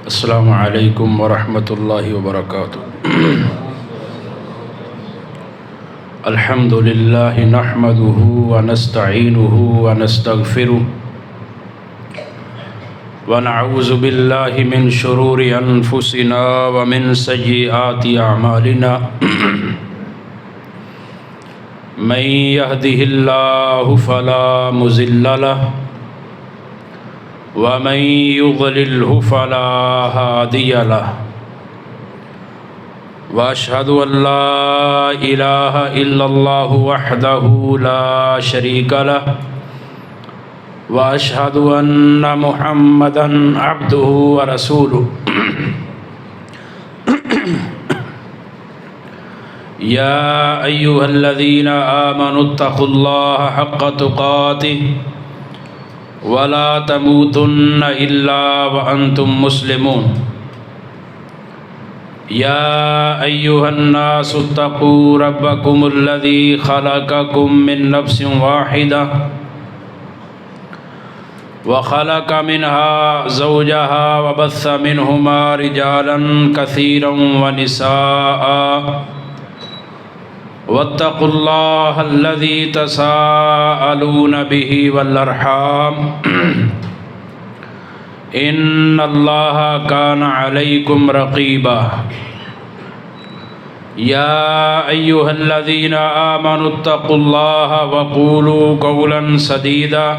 السلام عليكم ورحمة الله وبركاته. الحمد لله نحمده ونستعينه ونستغفره ونعوذ بالله من شرور أنفسنا ومن سيئات أعمالنا من يهده الله فلا مضل له ومن يضلله فلا هادي له وأشهد أن لا إله إلا الله وحده لا شريك له وأشهد أن محمدا عبده ورسوله يا أيها الذين آمنوا اتقوا الله حق تقاته ولا تموتن إلا وأنتم مسلمون يا أيها الناس اتقوا ربكم الذي خلقكم من نفس واحدة وخلق منها زوجها وبث منهما رجالا كثيرا ونساء واتقوا الله الذي تساءلون به والأرحام إن الله كان عليكم رقيبا يا أيها الذين آمنوا اتقوا الله وقولوا قولا سديدا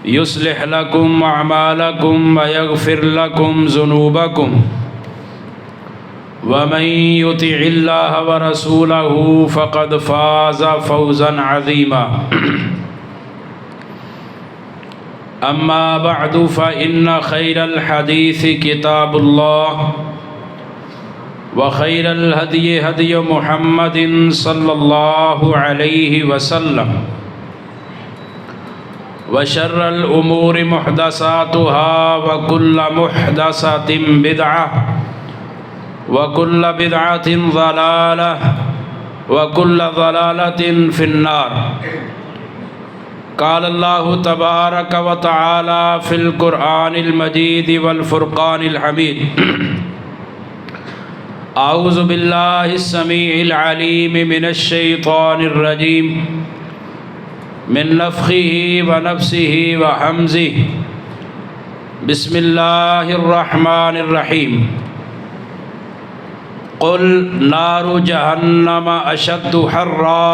يصلح لكم أعمالكم ويغفر لكم ذنوبكم ومن يطع الله ورسوله فقد فاز فوزا عظيما أما بعد فإن خير الحديث كتاب الله وخير الهدي هدي محمد صلى الله عليه وسلم وشر الأمور محدثاتها وكل محدثة بدعة وكل بدعة ضلالة وكل ضلالة في النار قال الله تبارك وتعالى في القرآن المجيد والفرقان الحميد أعوذ بالله السميع العليم من الشيطان الرجيم من نفخه ونفسه وحمزه بسم الله الرحمن الرحيم قل نار جہنم اشد حرا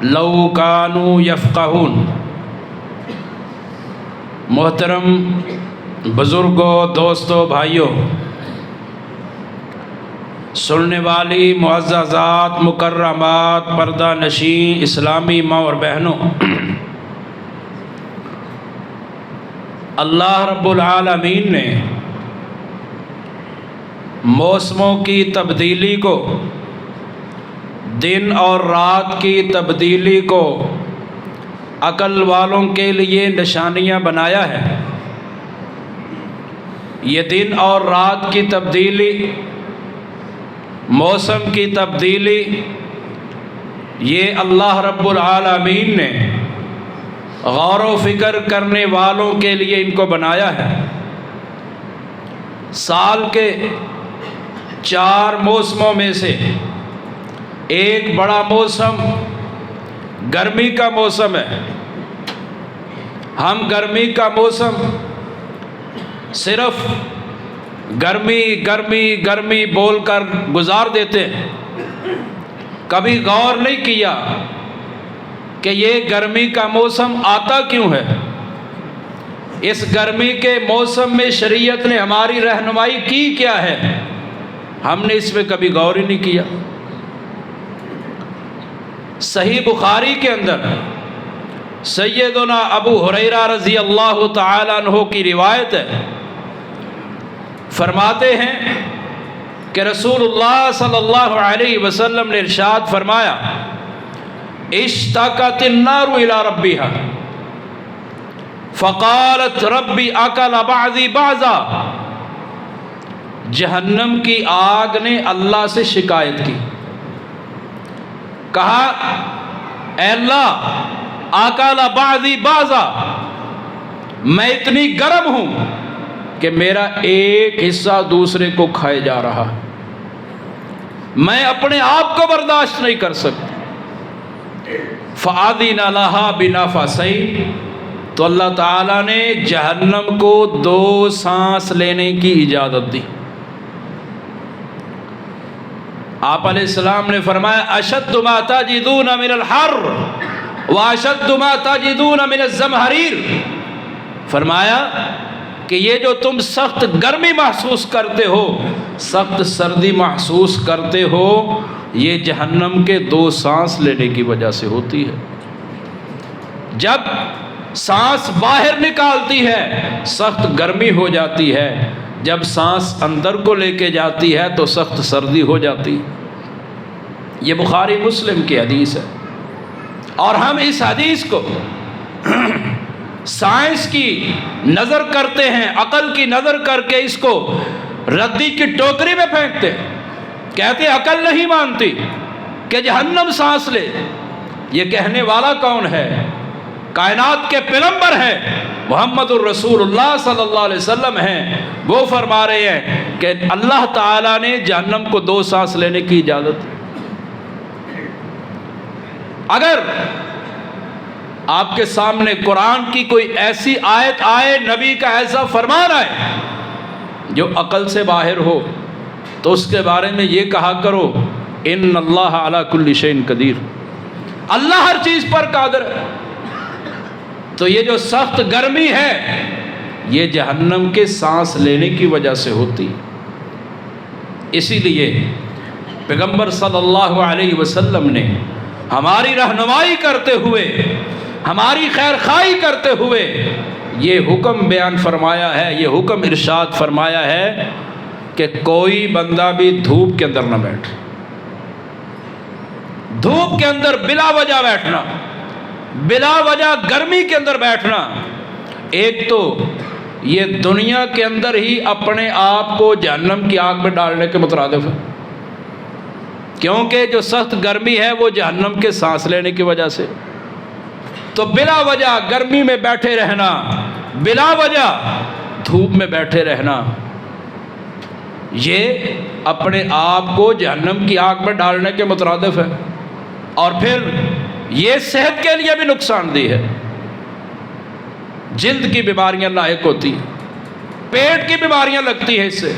لو کانوا یفقہون۔ محترم بزرگوں، دوستوں، بھائیوں، سننے والی معززات، مکرمات، پردہ نشین اسلامی ماں اور بہنوں، اللہ رب العالمین نے موسموں کی تبدیلی کو، دن اور رات کی تبدیلی کو عقل والوں کے لیے نشانیاں بنایا ہے۔ یہ دن اور رات کی تبدیلی، موسم کی تبدیلی، یہ اللہ رب العالمین نے غور و فکر کرنے والوں کے لیے ان کو بنایا ہے۔ سال کے 4 موسموں میں سے ایک بڑا موسم گرمی کا موسم ہے۔ ہم گرمی کا موسم صرف گرمی گرمی گرمی بول کر گزار دیتے ہیں، کبھی غور نہیں کیا کہ یہ گرمی کا موسم آتا کیوں ہے۔ اس گرمی کے موسم میں شریعت نے ہماری رہنمائی کی کیا ہے، ہم نے اس میں کبھی غور ہی نہیں کیا۔ صحیح بخاری کے اندر سیدنا ابو ہریرہ رضی اللہ تعالیٰ عنہ کی روایت ہے، فرماتے ہیں کہ رسول اللہ صلی اللہ علیہ وسلم نے ارشاد فرمایا، اشتاقت النار الى ربها فقالت ربی اکل بعضی بعضا۔ جہنم کی آگ نے اللہ سے شکایت کی، کہا اے اللہ اکل بعضی بعضا، میں اتنی گرم ہوں کہ میرا ایک حصہ دوسرے کو کھائے جا رہا، میں اپنے آپ کو برداشت نہیں کر سکتی۔ فَأَذِنَ لَهَا بِنَفَسَيْنِ، تو اللہ تعالیٰ نے جہنم کو 2 سانس لینے کی اجازت دی۔ آپ علیہ السلام نے فرمایا، اشد ما تجدون من الحر واشد ما تجدون من الزمہریر، فرمایا کہ یہ جو تم سخت گرمی محسوس کرتے ہو، سخت سردی محسوس کرتے ہو، یہ جہنم کے 2 سانس لینے کی وجہ سے ہوتی ہے۔ جب سانس باہر نکالتی ہے سخت گرمی ہو جاتی ہے، جب سانس اندر کو لے کے جاتی ہے تو سخت سردی ہو جاتی۔ یہ بخاری مسلم کی حدیث ہے، اور ہم اس حدیث کو سائنس کی نظر کرتے ہیں، عقل کی نظر کر کے اس کو ردی کی ٹوکری میں پھینکتے ہیں، کہتے ہیں عقل نہیں مانتی کہ جہنم سانس لے۔ یہ کہنے والا کون ہے؟ کائنات کے پیغمبر ہیں، محمد الرسول اللہ صلی اللہ علیہ وسلم ہیں۔ وہ فرما رہے ہیں کہ اللہ تعالیٰ نے جہنم کو 2 سانس لینے کی اجازت دی۔ اگر آپ کے سامنے قرآن کی کوئی ایسی آیت آئے، نبی کا ایسا فرمان آئے جو عقل سے باہر ہو، تو اس کے بارے میں یہ کہا کرو، ان اللہ علی کل شیء قدیر، اللہ ہر چیز پر قادر ہے۔ تو یہ جو سخت گرمی ہے یہ جہنم کے سانس لینے کی وجہ سے ہوتی۔ اسی لیے پیغمبر صلی اللہ علیہ وسلم نے ہماری رہنمائی کرتے ہوئے، ہماری خیر خواہی کرتے ہوئے یہ حکم بیان فرمایا ہے، یہ حکم ارشاد فرمایا ہے کہ کوئی بندہ بھی دھوپ کے اندر نہ بیٹھے۔ دھوپ کے اندر بلا وجہ بیٹھنا، بلا وجہ گرمی کے اندر بیٹھنا، ایک تو یہ دنیا کے اندر ہی اپنے آپ کو جہنم کی آگ میں ڈالنے کے مترادف ہے، کیونکہ جو سخت گرمی ہے وہ جہنم کے سانس لینے کی وجہ سے۔ تو بلا وجہ گرمی میں بیٹھے رہنا، بلا وجہ دھوپ میں بیٹھے رہنا، یہ اپنے آپ کو جہنم کی آگ میں ڈالنے کے مترادف ہے، اور پھر یہ صحت کے لیے بھی نقصان دہ ہے۔ جلد کی بیماریاں لاحق ہوتی ہیں، پیٹ کی بیماریاں لگتی ہیں، اس سے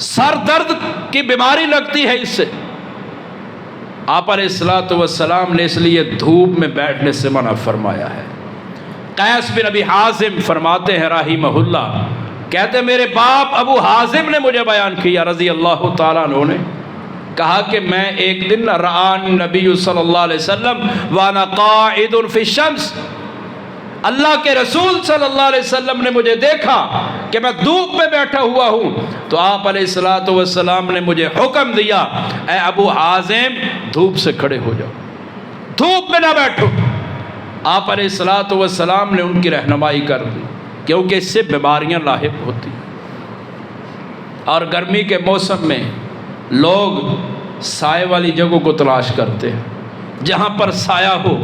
سر درد کی بیماری لگتی ہے اس سے۔ آپ علیہ الصلوۃ والسلام نے اس لیے دھوپ میں بیٹھنے سے منع فرمایا ہے۔ قیس بن ابی حازم فرماتے ہیں رحمہ اللہ، کہتے میرے باپ ابو حازم نے مجھے بیان کیا رضی اللہ تعالیٰ عنہ نے، کہا کہ میں ایک دن رآنی نبی صلی اللہ علیہ وسلم وانا قاعد فی الشمس، اللہ کے رسول صلی اللہ علیہ وسلم نے مجھے دیکھا کہ میں دھوپ میں بیٹھا ہوا ہوں، تو آپ علیہ الصلوۃ والسلام نے مجھے حکم دیا، اے ابو حازم دھوپ سے کھڑے ہو جاؤ، دھوپ میں نہ بیٹھو۔ آپ علیہ الصلوۃ والسلام نے ان کی رہنمائی کر دی، کیونکہ اس سے بیماریاں لاحق ہوتی ہیں۔ اور گرمی کے موسم میں لوگ سائے والی جگہوں کو تلاش کرتے ہیں، جہاں پر سایہ ہو،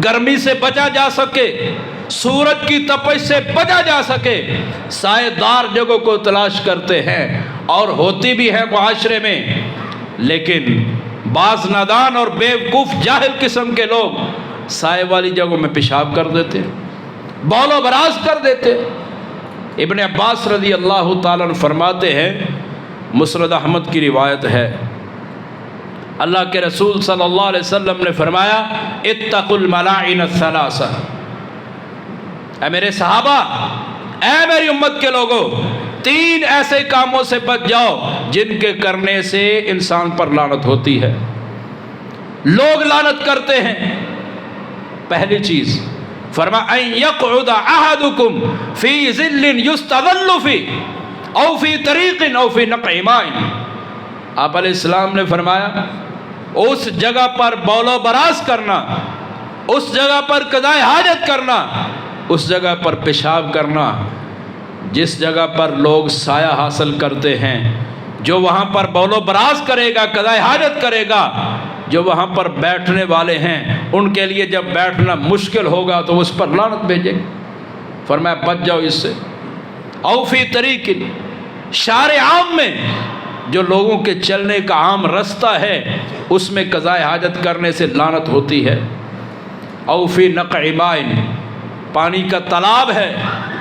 گرمی سے بچا جا سکے، سورج کی تپش سے بچا جا سکے، سائے دار جگہوں کو تلاش کرتے ہیں، اور ہوتی بھی ہے معاشرے میں، لیکن بعض نادان اور بیوقوف جاہل قسم کے لوگ سائے والی جگہوں میں پیشاب کر دیتے ہیں، بول و براز کر دیتے ہیں۔ ابن عباس رضی اللہ تعالیٰ عنہ فرماتے ہیں، مسند احمد کی روایت ہے، اللہ کے رسول صلی اللہ علیہ وسلم نے فرمایا اتقوا الملاعن الثلاثہ، اے میرے صحابہ، اے میری امت کے لوگوں، تین ایسے کاموں سے بچ جاؤ جن کے کرنے سے انسان پر لعنت ہوتی ہے، لوگ لعنت کرتے ہیں۔ پہلی چیز فرمایا ان یقعد احدکم فی ظل یستظل فیہ او فی طریق او فی نقع ماء، آپ علیہ السلام نے فرمایا اس جگہ پر بول و براز کرنا، اس جگہ پر قضاء حاجت کرنا، اس جگہ پر پیشاب کرنا جس جگہ پر لوگ سایہ حاصل کرتے ہیں، جو وہاں پر بول و براز کرے گا، قضاء حاجت کرے گا، جو وہاں پر بیٹھنے والے ہیں ان کے لیے جب بیٹھنا مشکل ہوگا تو اس پر لعنت بھیجے گا۔ فرمایا بچ جاؤ اس سے۔ او فی طریق، شارع عام میں جو لوگوں کے چلنے کا عام رستہ ہے اس میں قضاء حاجت کرنے سے لعنت ہوتی ہے۔ او فی نقع ماء، پانی کا تالاب ہے،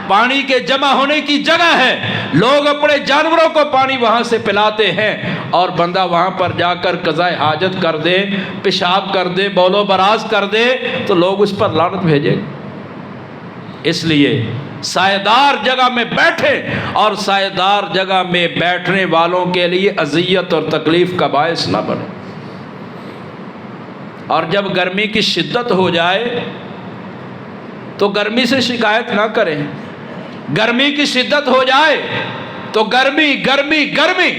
پانی کے جمع ہونے کی جگہ ہے، لوگ اپنے جانوروں کو پانی وہاں سے پلاتے ہیں، اور بندہ وہاں پر جا کر قضاء حاجت کر دے، پیشاب کر دے، بول و براز کر دے تو لوگ اس پر لعنت بھیجیں۔ اس لیے سائے دار جگہ میں بیٹھے، اور سائے دار جگہ میں بیٹھنے والوں کے لیے اذیت اور تکلیف کا باعث نہ بنے۔ اور جب گرمی کی شدت ہو جائے تو گرمی سے شکایت نہ کریں، گرمی کی شدت ہو جائے تو گرمی گرمی گرمی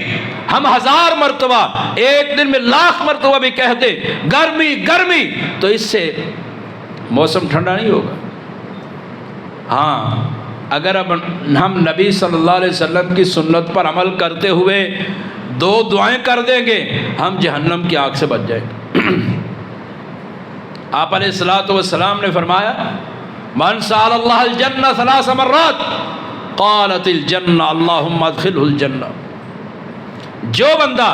ہم 1000 مرتبہ، ایک دن میں 1,00,000 مرتبہ بھی کہہ دیں گرمی گرمی، تو اس سے موسم ٹھنڈا نہیں ہوگا۔ ہاں اگر اب ہم نبی صلی اللہ علیہ وسلم کی سنت پر عمل کرتے ہوئے 2 دعائیں کر دیں گے، ہم جہنم کی آگ سے بچ جائیں گے۔ آپ علیہ الصلوۃ والسلام نے فرمایا من سأل اللہ الجنہ 3 مرات قالت الجنہ اللہم ادخلہ الجنہ، جو بندہ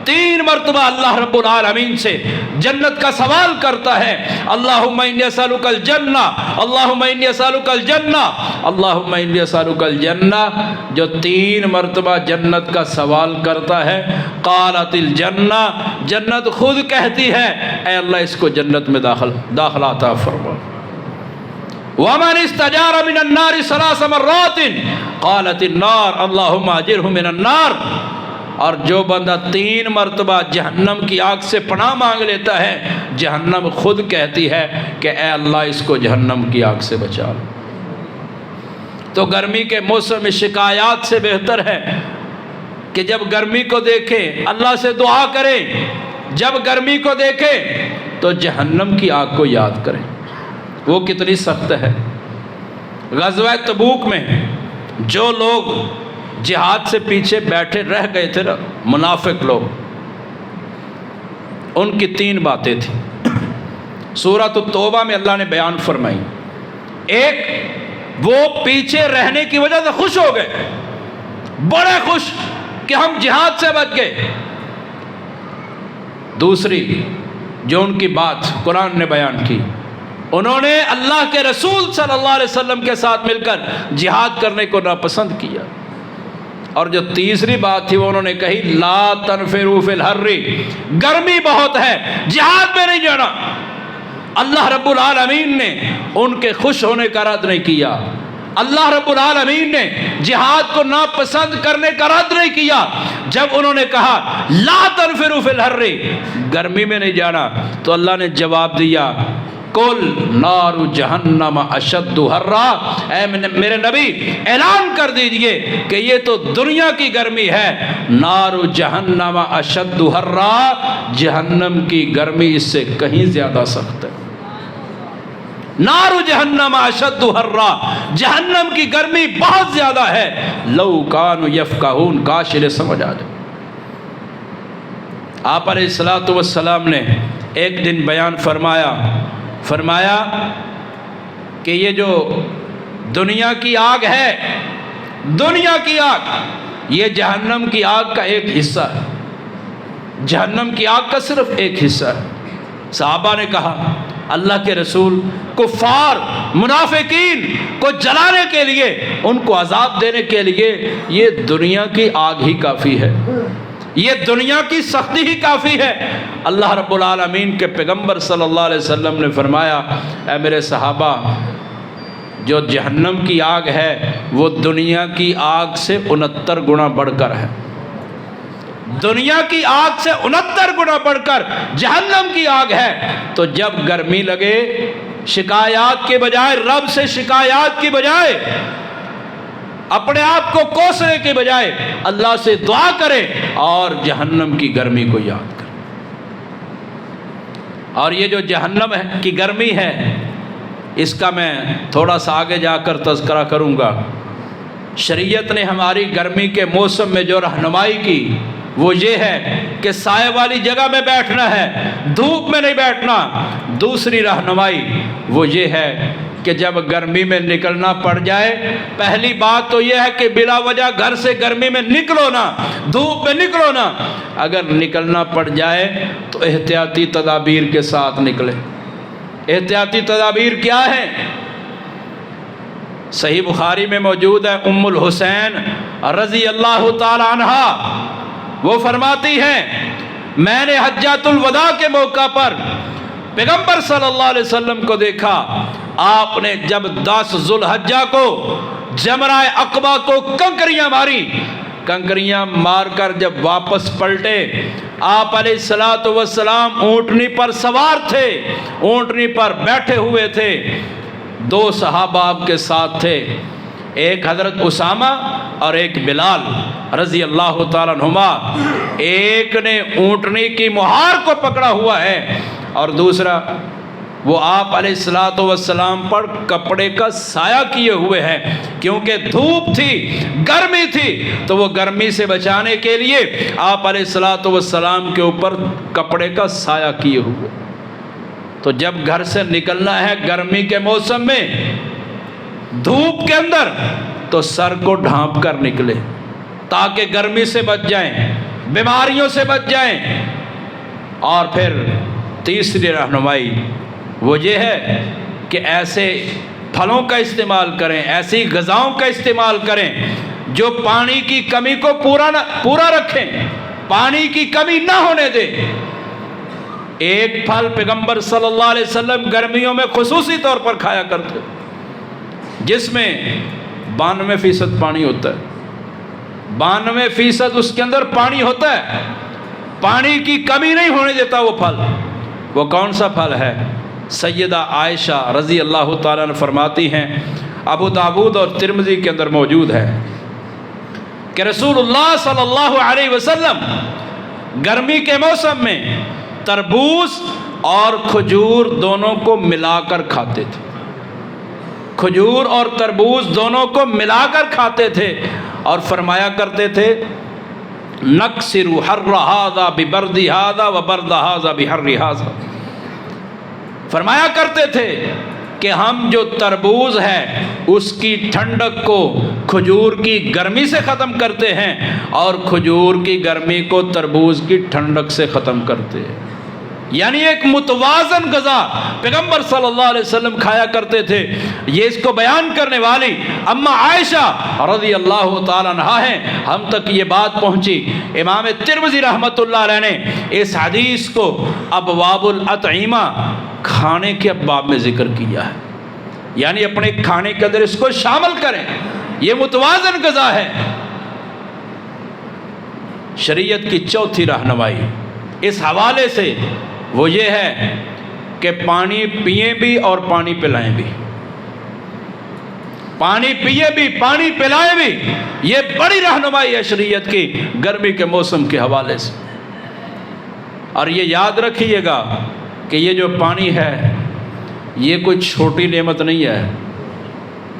3 مرتبہ اللہ رب العالمین سے جنت کا سوال کرتا ہے، اللہم انی اسألک الجنہ، اللہم انی اسألک الجنہ، اللہم انی اسألک الجنہ، جو 3 مرتبہ جنت کا سوال کرتا ہے، قالت الجنہ، جنت خود کہتی ہے اے اللہ اس کو جنت میں داخلہ عطا فرما۔ وَمَنِ اسْتَجَارَ مِنَ النَّارِ ثَلَاثَ مَرَّاتٍ قَالَتِ النَّارُ اللَّهُمَّ أَجِرْهُ مِنَ النَّارِ۔ اور جو بندہ 3 مرتبہ جہنم کی آگ سے پناہ مانگ لیتا ہے، جہنم خود کہتی ہے کہ اے اللہ اس کو جہنم کی آگ سے بچا لو۔ تو گرمی کے موسم میں شکایات سے بہتر ہے کہ جب گرمی کو دیکھیں اللہ سے دعا کریں، جب گرمی کو دیکھیں تو جہنم کی آگ کو یاد کریں، وہ کتنی سخت ہے۔ غزوہ تبوک میں جو لوگ جہاد سے پیچھے بیٹھے رہ گئے تھے نا، منافق لوگ، ان کی 3 باتیں تھیں سورۃ التوبہ میں اللہ نے بیان فرمائی۔ ایک، وہ پیچھے رہنے کی وجہ سے خوش ہو گئے، بڑے خوش کہ ہم جہاد سے بچ گئے۔ دوسری جو ان کی بات قرآن نے بیان کی، انہوں نے اللہ کے رسول صلی اللہ علیہ وسلم کے ساتھ مل کر جہاد کرنے کو ناپسند کیا۔ اور جو تیسری بات تھی وہ انہوں نے کہی لا تنفروا فی الحر، گرمی بہت ہے، جہاد میں نہیں جانا۔ اللہ رب العالمین نے ان کے خوش ہونے کا رد نہیں کیا، اللہ رب العالمین نے جہاد کو ناپسند کرنے کا رد نہیں کیا۔ جب انہوں نے کہا لا تنفروا فی الحر، گرمی میں نہیں جانا، تو اللہ نے جواب دیا قل نار جہنم اشد حرا، اے میرے نبی اعلان کر دیجئے کہ یہ تو دنیا کی گرمی ہے، نار جہنم اشد حرا، جہنم کی گرمی اس سے کہیں زیادہ سخت ہے۔ نار جہنم اشد حرا، جہنم کی گرمی بہت زیادہ ہے۔ لو کانوا یفقہون، کاش انہیں سمجھ آ جائے۔ آپ علیہ الصلوۃ والسلام نے ایک دن بیان فرمایا کہ یہ جو دنیا کی آگ ہے، دنیا کی آگ، یہ جہنم کی آگ کا ایک حصہ ہے، جہنم کی آگ کا صرف ایک حصہ ہے۔ صحابہ نے کہا اللہ کے رسول، کفار منافقین کو جلانے کے لیے، ان کو عذاب دینے کے لیے یہ دنیا کی آگ ہی کافی ہے، یہ دنیا کی سختی ہی کافی ہے۔ اللہ رب العالمین کے پیغمبر صلی اللہ علیہ وسلم نے فرمایا اے میرے صحابہ، جو جہنم کی آگ ہے وہ دنیا کی آگ سے 69 گنا بڑھ کر ہے، دنیا کی آگ سے 69 گنا بڑھ کر جہنم کی آگ ہے۔ تو جب گرمی لگے، شکایات کے بجائے، رب سے شکایات کی بجائے، اپنے آپ کو کوسنے کے بجائے اللہ سے دعا کرے اور جہنم کی گرمی کو یاد کرے۔ اور یہ جو جہنم کی گرمی ہے، اس کا میں تھوڑا سا آگے جا کر تذکرہ کروں گا۔ شریعت نے ہماری گرمی کے موسم میں جو رہنمائی کی وہ یہ ہے کہ سائے والی جگہ میں بیٹھنا ہے، دھوپ میں نہیں بیٹھنا۔ دوسری رہنمائی وہ یہ ہے کہ جب گرمی میں نکلنا پڑ جائے، پہلی بات تو یہ ہے کہ بلا وجہ گھر سے گرمی میں نکلو نہ، دھوپ میں نکلو نہ۔ اگر نکلنا پڑ جائے تو احتیاطی تدابیر کے ساتھ نکلے۔ احتیاطی تدابیر کیا ہے؟ صحیح بخاری میں موجود ہے، ام الحسین رضی اللہ تعالی عنہا وہ فرماتی ہیں میں نے حجۃ الوداع کے موقع پر پیغمبر صلی اللہ علیہ وسلم کو دیکھا، آپ نے جب 10 ذوالحجہ کو جمرہ عقبہ کو کنکریاں ماری، کنکریاں مار کر جب واپس پلٹے، آپ علیہ الصلوۃ والسلام اونٹنی پر سوار تھے، اونٹنی پر بیٹھے ہوئے تھے۔ 2 صحابہ آپ کے ساتھ تھے، ایک حضرت اسامہ اور ایک بلال رضی اللہ تعالیٰ عنہما۔ ایک نے اونٹنی کی مہار کو پکڑا ہوا ہے اور دوسرا وہ آپ علیہ الصلوۃ والسلام پر کپڑے کا سایہ کیے ہوئے ہیں، کیونکہ دھوپ تھی، گرمی تھی، تو وہ گرمی سے بچانے کے لیے آپ علیہ الصلوۃ والسلام کے اوپر کپڑے کا سایہ کیے ہوئے۔ تو جب گھر سے نکلنا ہے گرمی کے موسم میں، دھوپ کے اندر، تو سر کو ڈھانپ کر نکلے تاکہ گرمی سے بچ جائیں، بیماریوں سے بچ جائیں۔ اور پھر تیسری رہنمائی وہ یہ ہے کہ ایسے پھلوں کا استعمال کریں، ایسی غذاؤں کا استعمال کریں جو پانی کی کمی کو پورا رکھیں، پانی کی کمی نہ ہونے دیں۔ ایک پھل پیغمبر صلی اللہ علیہ وسلم گرمیوں میں خصوصی طور پر کھایا کرتے، جس میں 92% پانی ہوتا ہے، 92% اس کے اندر پانی ہوتا ہے، پانی کی کمی نہیں ہونے دیتا وہ پھل۔ وہ کون سا پھل ہے؟ سیدہ عائشہ رضی اللہ تعالیٰ عنہ فرماتی ہیں، ابو داود اور ترمذی کے اندر موجود ہے کہ رسول اللہ صلی اللہ علیہ وسلم گرمی کے موسم میں تربوز اور کھجور دونوں کو ملا کر کھاتے تھے، کھجور اور تربوز دونوں کو ملا کر کھاتے تھے، اور فرمایا کرتے تھے نکسر حر ھذا ببرد ھذا وبرد ھذا بحر ھذا، فرمایا کرتے تھے کہ ہم جو تربوز ہے اس کی ٹھنڈک کو کھجور کی گرمی سے ختم کرتے ہیں، اور کھجور کی گرمی کو تربوز کی ٹھنڈک سے ختم کرتے ہیں۔ یعنی ایک متوازن غذا پیغمبر صلی اللہ علیہ وسلم کھایا کرتے تھے۔ یہ اس کو بیان کرنے والی اما عائشہ رضی اللہ تعالیٰ عنہا ہیں، ہم تک یہ بات پہنچی، امام ترمذی رحمۃ اللہ علیہ نے اس حدیث کو ابواب الاطعمہ، کھانے کے ابواب میں ذکر کیا ہے، یعنی اپنے کھانے کے اندر اس کو شامل کریں، یہ متوازن غذا ہے۔ شریعت کی چوتھی رہنمائی اس حوالے سے وہ یہ ہے کہ پانی پئیں بھی اور پانی پلائیں بھی، پانی پیے بھی پانی پلائیں بھی، یہ بڑی رہنمائی ہے شریعت کی گرمی کے موسم کے حوالے سے۔ اور یہ یاد رکھیے گا کہ یہ جو پانی ہے یہ کوئی چھوٹی نعمت نہیں ہے،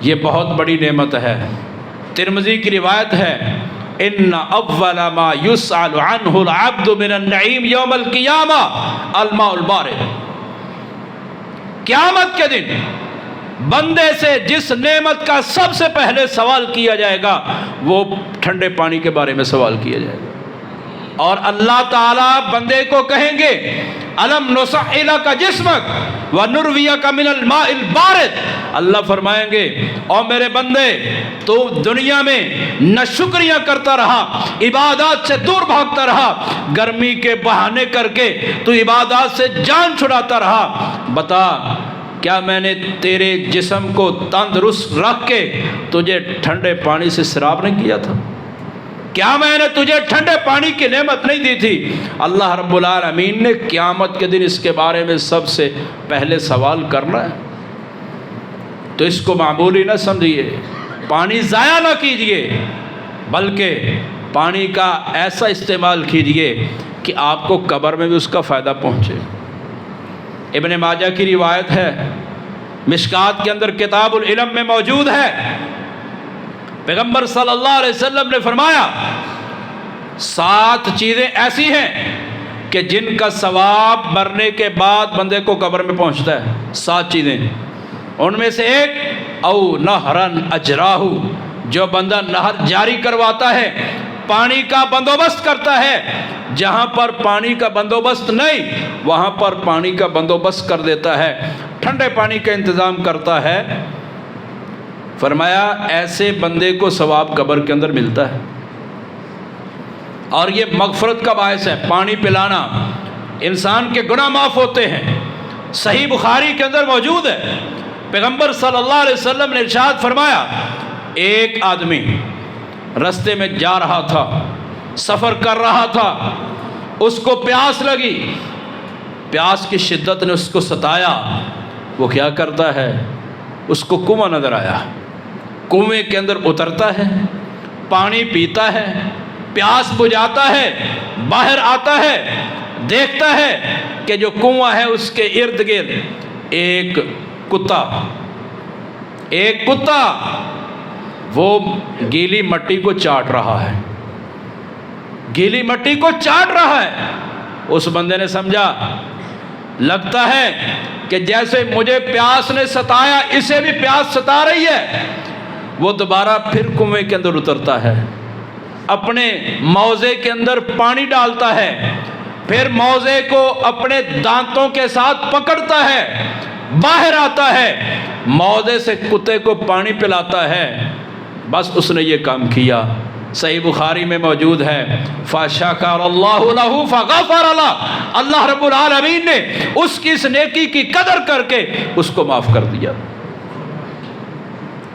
یہ بہت بڑی نعمت ہے۔ ترمذی کی روایت ہے ان اول ما يسأل عنه العبد من النعیم یوم القیامہ الماء البارد، قیامت کے دن بندے سے جس نعمت کا سب سے پہلے سوال کیا جائے گا وہ ٹھنڈے پانی کے بارے میں سوال کیا جائے گا، اور اللہ تعالیٰ بندے کو کہیں گے الم نسحلک جسمک ونرویک من الماء البارد، اللہ فرمائیں گے او میرے بندے تو دنیا میں نہ شکریہ کرتا رہا، عبادات سے دور بھاگتا رہا، گرمی کے بہانے کر کے تو عبادات سے جان چھڑاتا رہا، بتا کیا میں نے تیرے جسم کو تندرست رکھ کے تجھے ٹھنڈے پانی سے سیراب نہیں کیا تھا؟ کیا میں نے تجھے ٹھنڈے پانی کی نعمت نہیں دی تھی؟ اللہ رب العالمین نے قیامت کے دن اس کے بارے میں سب سے پہلے سوال کرنا ہے، تو اس کو معمولی نہ سمجھیے، پانی ضائع نہ کیجیے، بلکہ پانی کا ایسا استعمال کیجیے کہ آپ کو قبر میں بھی اس کا فائدہ پہنچے۔ ابن ماجہ کی روایت ہے، مشکات کے اندر کتاب العلم میں موجود ہے، پیغمبر صلی اللہ علیہ وسلم نے فرمایا 7 چیزیں ایسی ہیں کہ جن کا ثواب مرنے کے بعد بندے کو قبر میں پہنچتا ہے، 7 چیزیں، ان میں سے ایک او نہرن اجراہ، جو بندہ نہر جاری کرواتا ہے، پانی کا بندوبست کرتا ہے، جہاں پر پانی کا بندوبست نہیں وہاں پر پانی کا بندوبست کر دیتا ہے، ٹھنڈے پانی کا انتظام کرتا ہے۔ فرمایا ایسے بندے کو ثواب قبر کے اندر ملتا ہے، اور یہ مغفرت کا باعث ہے۔ پانی پلانا انسان کے گناہ معاف ہوتے ہیں۔ صحیح بخاری کے اندر موجود ہے، پیغمبر صلی اللہ علیہ وسلم نے ارشاد فرمایا ایک آدمی رستے میں جا رہا تھا، سفر کر رہا تھا، اس کو پیاس لگی، پیاس کی شدت نے اس کو ستایا، وہ کیا کرتا ہے، اس کو کنواں نظر آیا، کنویں کے اندر اترتا ہے، پانی پیتا ہے، پیاس بجھاتا ہے، باہر آتا ہے، دیکھتا ہے کہ جو کنواں ہے اس کے ارد گرد ایک کتا وہ گیلی مٹی کو چاٹ رہا ہے، گیلی مٹی کو چاٹ رہا ہے۔ اس بندے نے سمجھا لگتا ہے کہ جیسے مجھے پیاس نے ستایا اسے بھی پیاس ستا رہی ہے، وہ دوبارہ پھر کنویں کے اندر اترتا ہے، اپنے موزے کے اندر پانی ڈالتا ہے، پھر موزے کو اپنے دانتوں کے ساتھ پکڑتا ہے، باہر آتا ہے، موزے سے کتے کو پانی پلاتا ہے۔ بس اس نے یہ کام کیا۔ صحیح بخاری میں موجود ہے فَشَكَرَ اللَّهُ لَهُ فَغَفَرَ لَهُ، اللہ رب العالمین نے اس کی اس نیکی کی قدر کر کے اس کو معاف کر دیا۔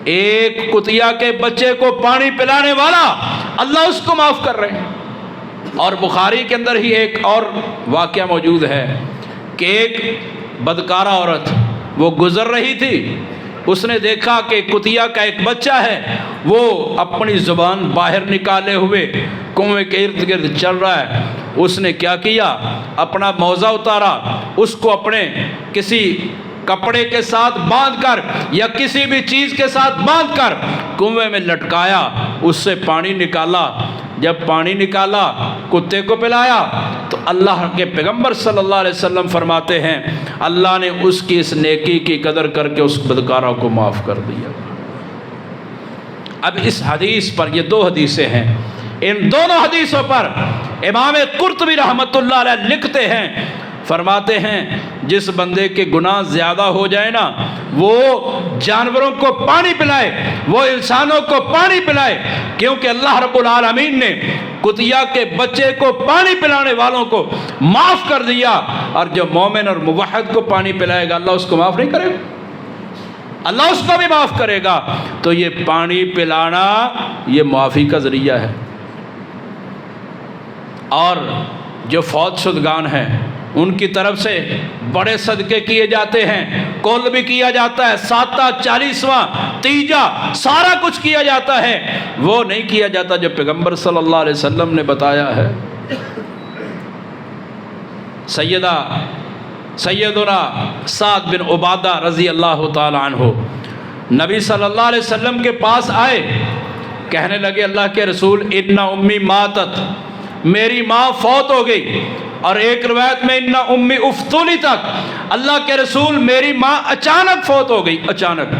ایک کتیا کے بچے کو پانی پلانے والا اللہ اس کو معاف کر رہے ہیں۔ اور بخاری کے اندر ہی ایک اور واقعہ موجود ہے کہ ایک بدکارہ عورت وہ گزر رہی تھی، اس نے دیکھا کہ کتیا کا ایک بچہ ہے، وہ اپنی زبان باہر نکالے ہوئے کنویں کے ارد گرد چل رہا ہے۔ اس نے کیا کیا، اپنا موزہ اتارا، اس کو اپنے کسی کپڑے کے ساتھ باندھ کر یا کسی بھی چیز کے ساتھ باندھ کر کنویں میں لٹکایا، اس سے پانی نکالا۔ جب پانی نکالا، کتے کو پلایا، تو اللہ کے پیغمبر صلی اللہ علیہ وسلم فرماتے ہیں اللہ نے اس کی اس نیکی کی قدر کر کے اس بدکارہ کو معاف کر دیا۔ اب اس حدیث پر، یہ 2 حدیثیں ہیں، ان دونوں حدیثوں پر امام قرطبی رحمۃ اللہ علیہ لکھتے ہیں، فرماتے ہیں جس بندے کے گناہ زیادہ ہو جائے نا، وہ جانوروں کو پانی پلائے، وہ انسانوں کو پانی پلائے، کیونکہ اللہ رب العالمین نے کتیا کے بچے کو پانی پلانے والوں کو معاف کر دیا، اور جو مومن اور موحد کو پانی پلائے گا اللہ اس کو معاف نہیں کرے گا، اللہ اس کو بھی معاف کرے گا۔ تو یہ پانی پلانا یہ معافی کا ذریعہ ہے۔ اور جو فوت شدگان ہیں ان کی طرف سے بڑے صدقے کیے جاتے ہیں، کل بھی کیا جاتا ہے، 7واں 40واں تیجا سارا کچھ کیا جاتا ہے، وہ نہیں کیا جاتا جو پیغمبر صلی اللہ علیہ وسلم نے بتایا ہے۔ سیدنا سعد بن عبادہ رضی اللہ تعالی عنہ نبی صلی اللہ علیہ وسلم کے پاس آئے، کہنے لگے اللہ کے رسول ان امی ماتت، میری ماں فوت ہو گئی، اور ایک روایت میں ان امی افتلتت، اللہ کے رسول میری ماں اچانک فوت ہو گئی، اچانک،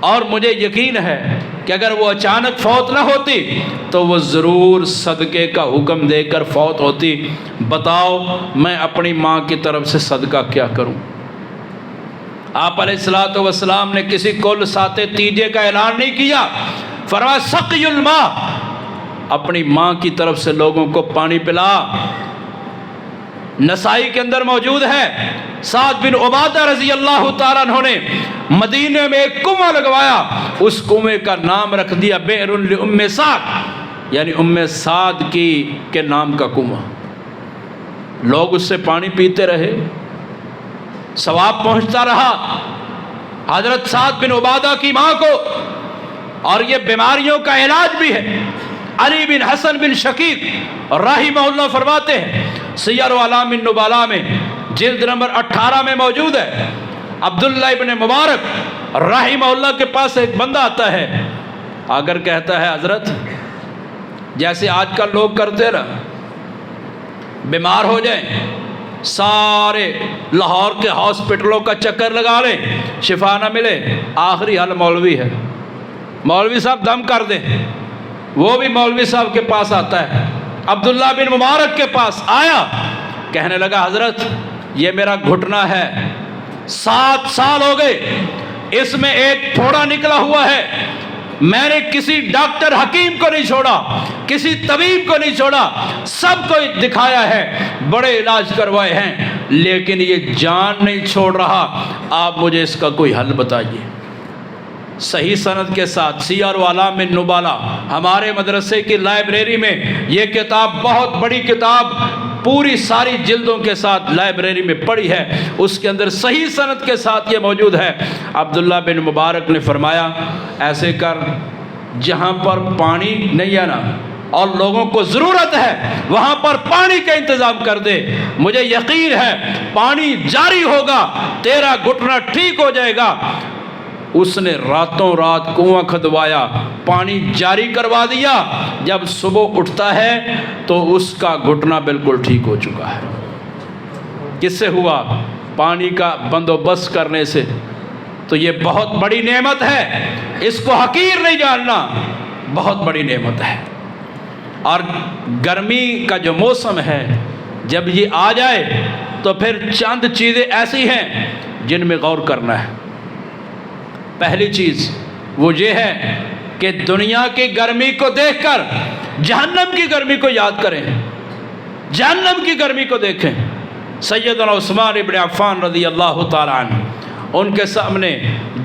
اور مجھے یقین ہے کہ اگر وہ اچانک فوت نہ ہوتی تو وہ ضرور صدقے کا حکم دے کر فوت ہوتی، بتاؤ میں اپنی ماں کی طرف سے صدقہ کیا کروں؟ آپ علیہ الصلوۃ والسلام نے کسی کل ساتے تیجے کا اعلان نہیں کیا، فرمایا سقی الماء، اپنی ماں کی طرف سے لوگوں کو پانی پلا۔ نسائی کے اندر موجود ہے سعد بن عبادہ رضی اللہ تعالیٰ عنہ نے مدینے میں ایک کنواں لگوایا، اس کنویں کا نام رکھ دیا بئر لأم سعد، یعنی ام سعد کے نام کا کنواں۔ لوگ اس سے پانی پیتے رہے، ثواب پہنچتا رہا حضرت سعد بن عبادہ کی ماں کو، اور یہ بیماریوں کا علاج بھی ہے۔ علی بن حسن بن شقیق رحمہ اللہ فرماتے ہیں، سیر اعلام النبلاء میں جلد نمبر 18 میں موجود ہے، عبداللہ ابن مبارک رحمہ اللہ کے پاس ایک بندہ آتا ہے، اگر کہتا ہے حضرت جیسے آج کل لوگ کرتے نا، بیمار ہو جائیں سارے لاہور کے ہاسپٹلوں کا چکر لگا لیں، شفا نہ ملے، آخری حل مولوی ہے، مولوی صاحب دم کر دیں۔ وہ بھی مولوی صاحب کے پاس آتا ہے، عبداللہ بن مبارک کے پاس آیا، کہنے لگا حضرت یہ میرا گھٹنا ہے، 7 سال ہو گئے، اس میں ایک پھوڑا نکلا ہوا ہے، میں نے کسی ڈاکٹر حکیم کو نہیں چھوڑا، کسی طبیب کو نہیں چھوڑا، سب کو دکھایا ہے، بڑے علاج کروائے ہیں، لیکن یہ جان نہیں چھوڑ رہا، آپ مجھے اس کا کوئی حل بتائیے۔ صحیح سند کے ساتھ سیر اعلام النبلاء ہمارے مدرسے کی لائبریری میں یہ کتاب بہت بڑی کتاب پوری ساری جلدوں کے ساتھ لائبریری میں پڑی ہے، اس کے اندر صحیح سند کے ساتھ یہ موجود ہے۔ عبداللہ بن مبارک نے فرمایا ایسے کر، جہاں پر پانی نہیں ہے نا اور لوگوں کو ضرورت ہے وہاں پر پانی کا انتظام کر دے، مجھے یقین ہے پانی جاری ہوگا، تیرا گھٹنا ٹھیک ہو جائے گا۔ اس نے راتوں رات کنواں کھدوایا، پانی جاری کروا دیا، جب صبح اٹھتا ہے تو اس کا گھٹنا بالکل ٹھیک ہو چکا ہے۔ کس سے ہوا؟ پانی کا بندوبست کرنے سے۔ تو یہ بہت بڑی نعمت ہے، اس کو حقیر نہیں جاننا، بہت بڑی نعمت ہے۔ اور گرمی کا جو موسم ہے جب یہ آ جائے تو پھر چند چیزیں ایسی ہیں جن میں غور کرنا ہے۔ پہلی چیز وہ یہ ہے کہ دنیا کی گرمی کو دیکھ کر جہنم کی گرمی کو یاد کریں، جہنم کی گرمی کو دیکھیں۔ سیدنا عثمان ابن عفان رضی اللہ تعالیٰ عنہ، ان کے سامنے